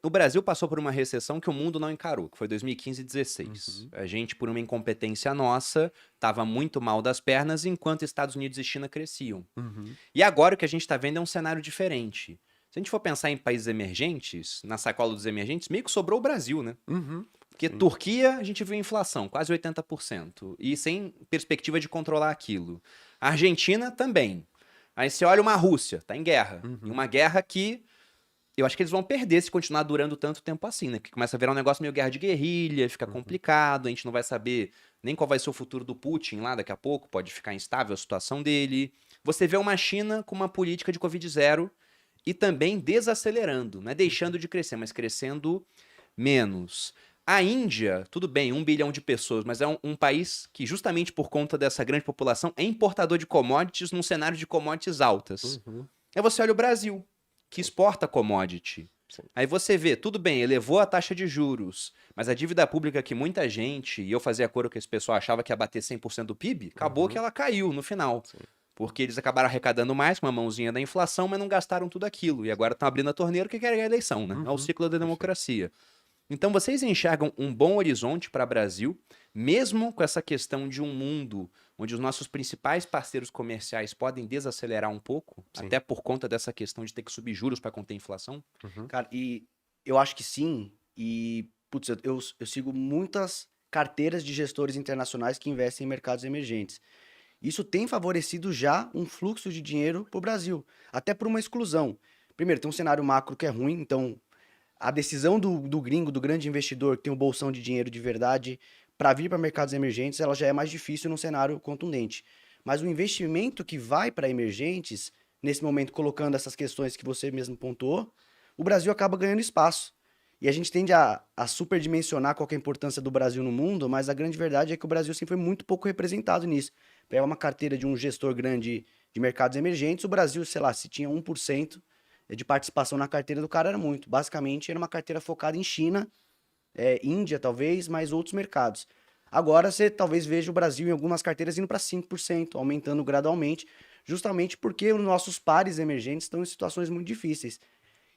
O Brasil passou por uma recessão que o mundo não encarou, que foi 2015 e 2016. Uhum, A gente, por uma incompetência nossa, estava muito mal das pernas, enquanto Estados Unidos e China cresciam. uhum, E agora o que a gente está vendo é um cenário diferente. Se a gente for pensar em países emergentes, na sacola dos emergentes, meio que sobrou o Brasil, né? uhum. Porque Sim. Turquia, a gente viu inflação, quase 80%, e sem perspectiva de controlar aquilo. A Argentina também. Aí você olha uma Rússia, tá em guerra. E Uhum, uma guerra que eu acho que eles vão perder se continuar durando tanto tempo assim, né? Porque começa a virar um negócio meio guerra de guerrilha, fica uhum. complicado, a gente não vai saber nem qual vai ser o futuro do Putin lá daqui a pouco, pode ficar instável a situação dele. Você vê uma China com uma política de Covid zero e também desacelerando, não é deixando de crescer, mas crescendo menos. A Índia, tudo bem, 1 bilhão de pessoas, mas é um país que, justamente por conta dessa grande população, é importador de commodities num cenário de commodities altas. Uhum. Aí você olha o Brasil, que Sim, exporta commodity. sim. Aí você vê, tudo bem, elevou a taxa de juros, mas a dívida pública que muita gente, e eu fazia coro que esse pessoal achava que ia bater 100% do PIB, acabou que Uhum. ela caiu no final. Sim. Porque eles acabaram arrecadando mais com a mãozinha da inflação, mas não gastaram tudo aquilo. E agora estão abrindo a torneira que querem a eleição, né? É o Uhum. ciclo da Perfeito. democracia. Então vocês enxergam um bom horizonte para o Brasil, mesmo com essa questão de um mundo onde os nossos principais parceiros comerciais podem desacelerar um pouco, Sim. até por conta dessa questão de ter que subir juros para conter a inflação? Uhum. Cara, e eu acho que sim. E, putz, eu sigo muitas carteiras de gestores internacionais que investem em mercados emergentes. Isso tem favorecido já um fluxo de dinheiro para o Brasil, até por uma exclusão. Primeiro, tem um cenário macro que é ruim, então a decisão do gringo, do grande investidor que tem um bolsão de dinheiro de verdade para vir para mercados emergentes, ela já é mais difícil num cenário contundente. Mas o investimento que vai para emergentes, nesse momento colocando essas questões que você mesmo pontuou, o Brasil acaba ganhando espaço. E a gente tende a superdimensionar qual que é a importância do Brasil no mundo, mas a grande verdade é que o Brasil sempre foi muito pouco representado nisso. Pega uma carteira de um gestor grande de mercados emergentes, o Brasil, sei lá, se tinha 1% de participação na carteira do cara era muito. Basicamente, era uma carteira focada em China, Índia, talvez, mas outros mercados. Agora, você talvez veja o Brasil em algumas carteiras indo para 5%, aumentando gradualmente, justamente porque os nossos pares emergentes estão em situações muito difíceis.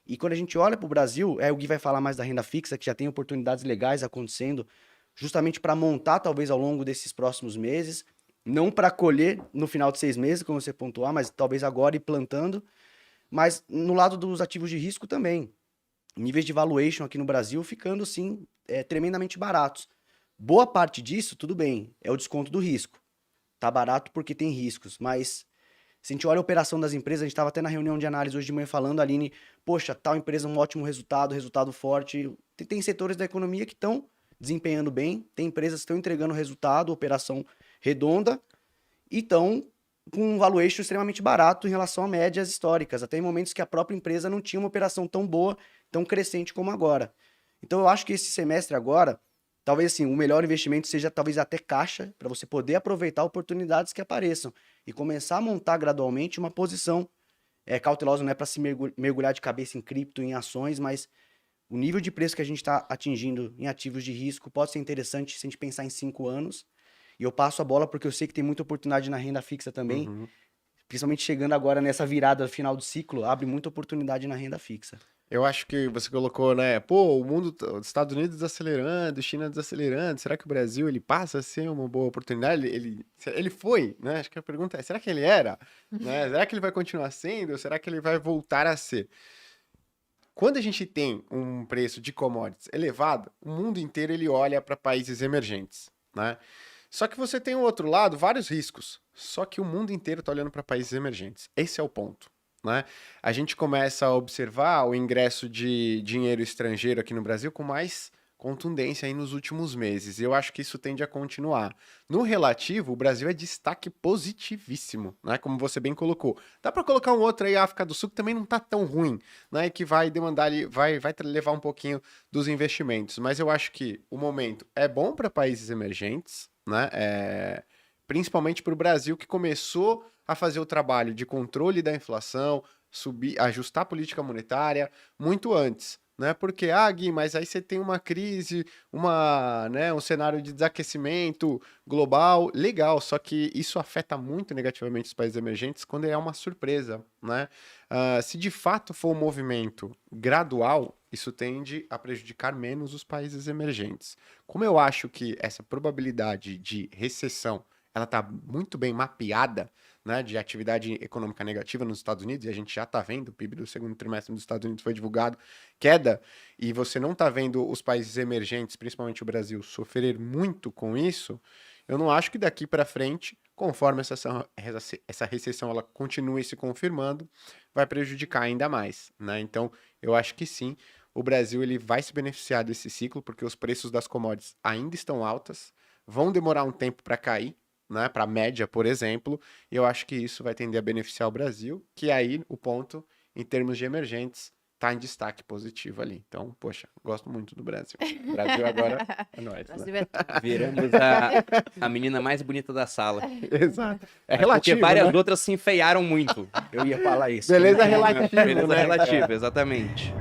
E quando a gente olha para o Brasil, o Gui vai falar mais da renda fixa, que já tem oportunidades legais acontecendo, justamente para montar, talvez, ao longo desses próximos meses, não para colher no final de 6 meses, como você pontuar, mas talvez agora ir plantando. Mas no lado dos ativos de risco também. Níveis de valuation aqui no Brasil ficando, sim, tremendamente baratos. Boa parte disso, tudo bem, é o desconto do risco. Tá barato porque tem riscos, mas se a gente olha a operação das empresas, a gente estava até na reunião de análise hoje de manhã falando, Aline, poxa, tal empresa um ótimo resultado, resultado forte. Tem setores da economia que estão desempenhando bem, tem empresas que estão entregando resultado, operação redonda, e estão com um valuation extremamente barato em relação a médias históricas, até em momentos que a própria empresa não tinha uma operação tão boa, tão crescente como agora. Então eu acho que esse semestre agora, talvez assim, o melhor investimento seja talvez até caixa, para você poder aproveitar oportunidades que apareçam e começar a montar gradualmente uma posição cautelosa, não é para se mergulhar de cabeça em cripto, em ações, mas o nível de preço que a gente está atingindo em ativos de risco pode ser interessante se a gente pensar em 5 anos. E eu passo a bola porque eu sei que tem muita oportunidade na renda fixa também, Uhum. principalmente chegando agora nessa virada final do ciclo, abre muita oportunidade na renda fixa. Eu acho que você colocou, né? Pô, o mundo, os Estados Unidos desacelerando, China desacelerando. Será que o Brasil ele passa a ser uma boa oportunidade? Ele foi, né? Acho que a pergunta é: será que ele era? Né? Será que ele vai continuar sendo? Ou será que ele vai voltar a ser? Quando a gente tem um preço de commodities elevado, o mundo inteiro ele olha para países emergentes, né? Só que você tem o outro lado, vários riscos. Só que o mundo inteiro está olhando para países emergentes. Esse é o ponto, né? A gente começa a observar o ingresso de dinheiro estrangeiro aqui no Brasil com mais contundência aí nos últimos meses. E eu acho que isso tende a continuar. No relativo, o Brasil é destaque positivíssimo, né? Como você bem colocou. Dá para colocar um outro aí, a África do Sul, que também não tá tão ruim, né? Que vai demandar ali, vai levar um pouquinho dos investimentos. Mas eu acho que o momento é bom para países emergentes, né? Principalmente para o Brasil, que começou a fazer o trabalho de controle da inflação, subir, ajustar a política monetária muito antes. né? Porque, Gui, mas aí você tem uma crise, né, um cenário de desaquecimento global, legal, só que isso afeta muito negativamente os países emergentes quando é uma surpresa, né? Se de fato for um movimento gradual, isso tende a prejudicar menos os países emergentes. Como eu acho que essa probabilidade de recessão ela está muito bem mapeada, né, de atividade econômica negativa nos Estados Unidos, e a gente já está vendo, o PIB do segundo trimestre dos Estados Unidos foi divulgado, queda, e você não está vendo os países emergentes, principalmente o Brasil, sofrer muito com isso, eu não acho que daqui para frente, conforme essa recessão ela continue se confirmando, vai prejudicar ainda mais, né? Então, eu acho que sim, o Brasil ele vai se beneficiar desse ciclo, porque os preços das commodities ainda estão altas, vão demorar um tempo para cair, né, para a média, por exemplo, e eu acho que isso vai tender a beneficiar o Brasil, que aí o ponto, em termos de emergentes, está em destaque positivo ali. Então, poxa, gosto muito do Brasil. O Brasil agora é nóis. Brasil Né? é tudo. Viramos a menina mais bonita da sala. Exato. É Mas relativo, porque várias né? outras se enfeiaram muito. Eu ia falar isso. Beleza relativa, Beleza né, relativa, exatamente.